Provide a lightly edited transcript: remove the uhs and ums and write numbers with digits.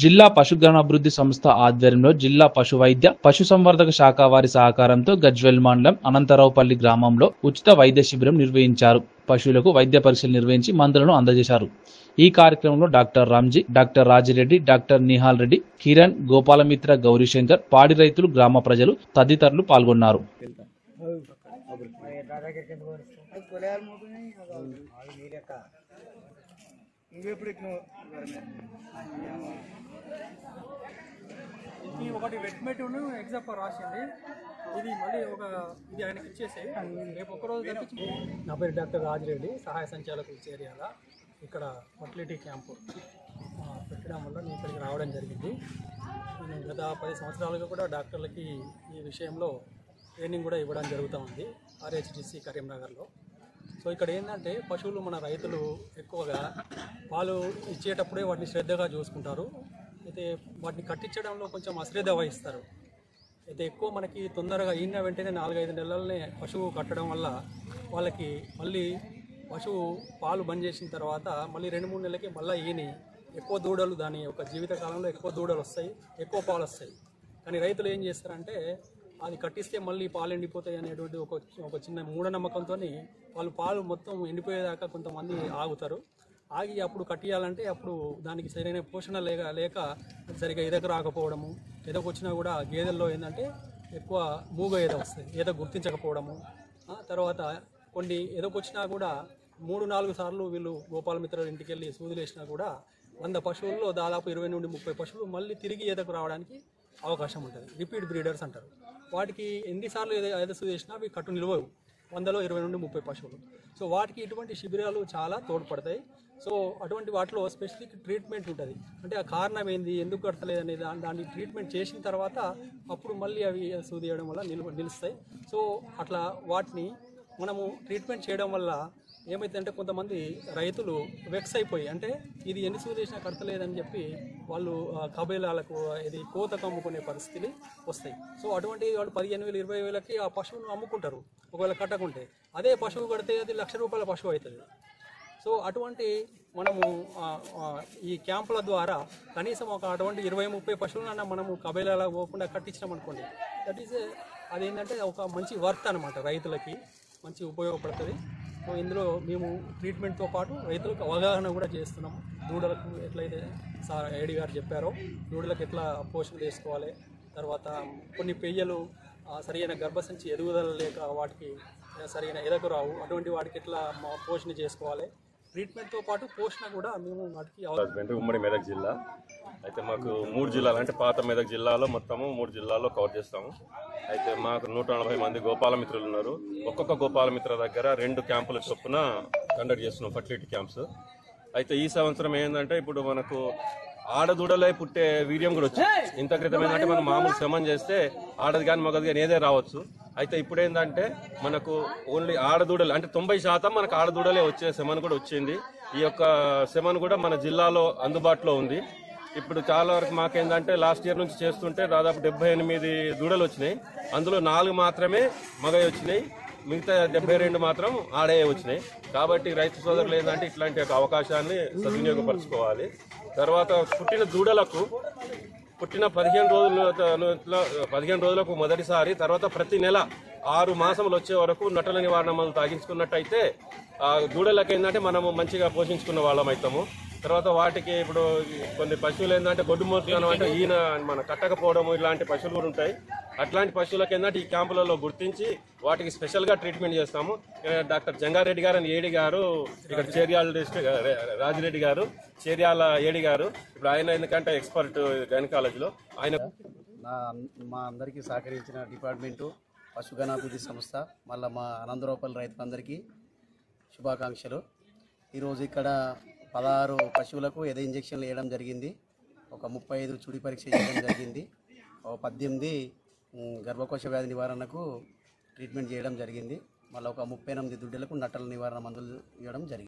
జిల్లా పశుగణాభివృద్ధి సంస్థ ఆధ్వర్యంలో జిల్లా పశువైద్య పశుసంవర్ధక శాఖ వారి సహకారంతో గజ్వేల్ మండలం అనంతరావుపల్లి గ్రామంలో ఉచిత వైద్య శిబిరం నిర్వహించారు. పశువులకు వైద్య పరీక్షలు నిర్వహించి మందులను అందజేశారు. ఈ కార్యక్రమంలో doctor Ramji, doctor Rajireddy, doctor Nihal Reddy, Kiran, Gopalamitra, Gaurishankar, పాడి రైతులు, గ్రామ ప్రజలు తదితరులు పాల్గొన్నారు. ఇది ఒకటి వెట్మెట్ను ఎగ్జామ్ రాసింది. ఇది మళ్ళీ ఇది ఆయనకి ఇచ్చేసి రేపు ఒకరోజు తెప్పించి. నా పేరు డాక్టర్ రాజిరెడ్డి, సహాయ సంచాలకులు చేరియాల. ఇక్కడ ఫర్టిలిటీ క్యాంపు పెట్టడం వల్ల నేను ఇక్కడికి రావడం జరిగింది. నేను గత 10 సంవత్సరాలుగా కూడా డాక్టర్లకి ఈ విషయంలో ట్రైనింగ్ కూడా ఇవ్వడం జరుగుతూ ఉంది RHDC కరీంనగర్లో. సో ఇక్కడ ఏంటంటే పశువులు మన రైతులు ఎక్కువగా పాలు ఇచ్చేటప్పుడే వాటిని శ్రద్ధగా చూసుకుంటారు. అయితే వాటిని కట్టించడంలో కొంచెం అశ్రద్ధ వహిస్తారు. అయితే ఎక్కువ మనకి తొందరగా ఈయన వెంటనే 4-5 నెలలనే పశువు కట్టడం వల్ల వాళ్ళకి మళ్ళీ పశువు పాలు బంద్ చేసిన తర్వాత మళ్ళీ 2-3 నెలలకి మళ్ళీ ఈని ఎక్కువ దూడలు, దాని యొక్క జీవితకాలంలో ఎక్కువ దూడలు వస్తాయి, ఎక్కువ పాలు వస్తాయి. కానీ రైతులు ఏం చేస్తారంటే అది కట్టిస్తే మళ్ళీ పాలు ఎండిపోతాయి అనేటువంటి ఒక చిన్న మూఢనమ్మకంతో వాళ్ళు పాలు మొత్తం ఎండిపోయేదాకా కొంతమంది ఆగుతారు. ఆగి అప్పుడు కట్టియాలంటే అప్పుడు దానికి సరైన పోషణ లేక సరిగా ఎదకు రాకపోవడము, ఎదకు వచ్చినా కూడా గేదెల్లో ఏంటంటే ఎక్కువ మూగ ఎద వస్తుంది, ఎద గుర్తించకపోవడము. తర్వాత కొన్ని ఎదకొచ్చినా కూడా 3-4 సార్లు వీళ్ళు గోపాలమిత్రుల ఇంటికి వెళ్ళి సూదులు వేసినా కూడా 100 పశువుల్లో దాదాపు 20 నుండి 30 పశువులు మళ్ళీ తిరిగి ఎదకు రావడానికి అవకాశం ఉంటుంది. రిపీట్ బ్రీడర్స్ అంటారు. వాటికి ఎన్నిసార్లు ఎద సూది వేసినా అవి కట్టు నిలవవు, 100లో 20 నుండి 30 పశువులు. సో వాటికి ఇటువంటి శిబిరాలు చాలా తోడ్పడతాయి. సో అటువంటి వాటిలో స్పెసిఫిక్ ట్రీట్మెంట్ ఉంటుంది. అంటే ఆ కారణం ఏంది, ఎందుకు కడతలేదు అనేది దాన్ని ట్రీట్మెంట్ చేసిన తర్వాత అప్పుడు మళ్ళీ అవి సూది వేయడం వల్ల నిలుస్తాయి. సో అట్లా వాటిని మనము ట్రీట్మెంట్ చేయడం వల్ల ఏమైతుందంటే కొంతమంది రైతులు వెక్స్ అయిపోయి, అంటే ఇది ఎన్ని సూది వేసినా కడతలేదని చెప్పి వాళ్ళు కబేలాలకు ఇది కోతకు అమ్ముకునే పరిస్థితులు వస్తాయి. సో అటువంటి వాళ్ళు 15,000, 20,000కి ఆ పశువును అమ్ముకుంటారు. ఒకవేళ కట్టకుంటే అదే పశువు కడితే అది ₹1,00,000 పశువు అవుతుంది. సో అటువంటి మనము ఈ క్యాంపుల ద్వారా కనీసం అటువంటి 20-30 పశువులన్నా మనము కబేలాలకు పోకుండా కట్టించినాం అనుకోండి, దట్ ఈజ్ అదేంటంటే ఒక మంచి వర్త్ అనమాట, రైతులకి మంచి ఉపయోగపడుతుంది. సో ఇందులో మేము ట్రీట్మెంట్తో పాటు రైతులకు అవగాహన కూడా చేస్తున్నాం. దూడలకు ఎట్లయితే సార్ ఏడి గారు చెప్పారో దూడలకు ఎట్లా పోషణ చేసుకోవాలి, తర్వాత కొన్ని పెయ్యలు సరైన గర్భసంచి ఎదుగుదల లేక వాటికి సరైన ఎదకు రావు, అటువంటి వాటికి ఎట్లా పోషణ చేసుకోవాలి, ట్రీట్మెంట్తో పాటు పోషణ కూడా మేము వాటికి. ఉమ్మడి మెదక్ జిల్లా అయితే మాకు 3 జిల్లాలు, అంటే పాత మెదక్ జిల్లాలో మొత్తము 3 జిల్లాల్లో కవర్ చేస్తాము. అయితే మాకు 140 మంది గోపాలమిత్రులు ఉన్నారు. ఒక్కొక్క గోపాలమిత్ర దగ్గర 2 క్యాంపుల చొప్పున కండక్ట్ చేస్తున్నాం, ఫర్టిలిటీ క్యాంప్స్. అయితే ఈ సంవత్సరం ఏంటంటే ఇప్పుడు మనకు ఆడదూడలై పుట్టే వీర్యం కూడా వచ్చింది. ఇంత క్రితం ఏంటంటే మనం మామూలు శమం చేస్తే ఆడది కానీ మగది కానీ ఏదే రావచ్చు. అయితే ఇప్పుడు ఏంటంటే మనకు ఓన్లీ ఆడదూడలు, అంటే 90% మనకు ఆడదూడలే వచ్చే శమన్ కూడా వచ్చింది. ఈ యొక్క శమన్ కూడా మన జిల్లాలో అందుబాటులో ఉంది. ఇప్పుడు చాలా వరకు మాకేందంటే లాస్ట్ ఇయర్ నుంచి చేస్తుంటే దాదాపు 78 దూడలు వచ్చినాయి. అందులో 4 మాత్రమే మగవి వచ్చినాయి, మిగతా 72 మాత్రం ఆడే వచ్చినాయి. కాబట్టి రైతు సోదరులు ఏంటంటే ఇట్లాంటి అవకాశాన్ని సద్వినియోగపరచుకోవాలి. తర్వాత పుట్టిన దూడలకు పుట్టిన 15 రోజులకు మొదటిసారి, తర్వాత ప్రతి నెల 6 మాసములు వచ్చే వరకు నటల నివారణ మందులు తాగించుకున్నట్టయితే దూడలకు ఏంటంటే మనము మంచిగా పోషించుకున్న వాళ్ళం అవుతాము. తర్వాత వాటికి ఇప్పుడు కొన్ని పశువులు ఏంటంటే గొడ్డు మోసులను అంటే ఈయన మన కట్టకపోవడము ఇలాంటి పశువులు కూడా ఉంటాయి. అట్లాంటి పశువులకు ఏంటంటే ఈ క్యాంపులలో గుర్తించి వాటికి స్పెషల్గా ట్రీట్మెంట్ చేస్తాము. డాక్టర్ జంగారెడ్డి గారు అని ఏడి గారు, ఇక్కడ చేర్యాల డిస్ట్రిక్ట్ రాజిరెడ్డి గారు, చేర్యాల ఏడి గారు, ఇప్పుడు ఆయన ఎందుకంటే ఎక్స్పర్ట్ గైనకాలజీలో ఆయన. మా అందరికీ సహకరించిన డిపార్ట్మెంటు పశుగణాభివృద్ధి సంస్థ, మళ్ళీ మా అనంతరావుపల్లి రైతులందరికీ శుభాకాంక్షలు. ఈరోజు ఇక్కడ 16 పశువులకు ఎద ఇంజక్షన్లు వేయడం జరిగింది. ఒక 35 చుడి పరీక్ష చేయడం జరిగింది. 18 గర్భకోశ వ్యాధి నివారణకు ట్రీట్మెంట్ చేయడం జరిగింది. మళ్ళీ ఒక 38 దుడ్డలకు నట్టల నివారణ మందులు ఇవ్వడం జరిగింది.